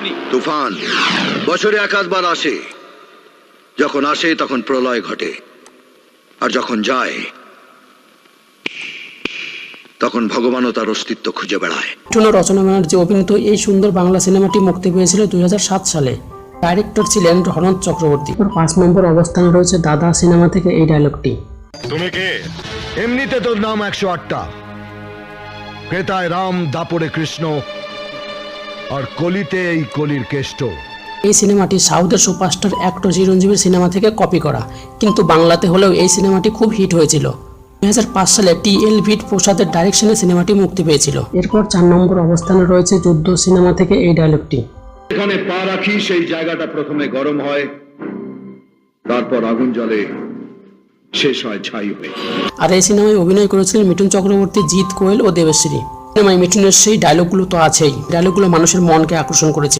আপনি? তুফান বছরে একাধবার আসে, যখন আসে তখন প্রলয় ঘটে, আর যখন যায় তখন ভগবানও তার অস্তিত্ব খুঁজে বেড়ায়। মিঠুন ও রচনা ব্যানার্জি অভিনীত এই সুন্দর বাংলা সিনেমাটি মুক্তি পেয়েছিল 2007 সালে। ডাইরেক্টর ছিলেন রণত চক্রবর্তী। 5 নম্বর অবস্থানে রয়েছে দাদা সিনেমা থেকে এই ডায়লগটি। তুমি কে? এমনিতে তোর নাম 108টা, ক্রেতায় রাম, দাপড়ে কৃষ্ণ, আর কলিতে এই কলির কেষ্ট। এই সিনেমাটি সাউথের সুপারস্টার অ্যাক্টর চিরঞ্জীবের সিনেমা থেকে কপি করা, কিন্তু বাংলাতে হলেও এই সিনেমাটি খুব হিট হয়েছিল। 2005 সালে টি.এল. ভিট প্রসাদের ডাইরেকশনে সিনেমাটি মুক্তি পেয়েছিল। এরপর 4 নম্বর অবস্থানে রয়েছে যুদ্ধ সিনেমা থেকে এই ডায়লগটি। এখানে পা রাখি সেই জায়গাটা প্রথমে গরম হয়, তারপর আগুন জ্বলে, শেষ হয় ছাই হয়ে। আর এই সিনেমায় অভিনয় করেছিলেন মিঠুন চক্রবর্তী, জিৎ কোয়েল ও দেবশ্রী। সিনেমায় মিঠুনের সেই ডায়লগগুলো তো আছেই, ডায়লগগুলো মানুষের মনকে আকর্ষণ করেছে।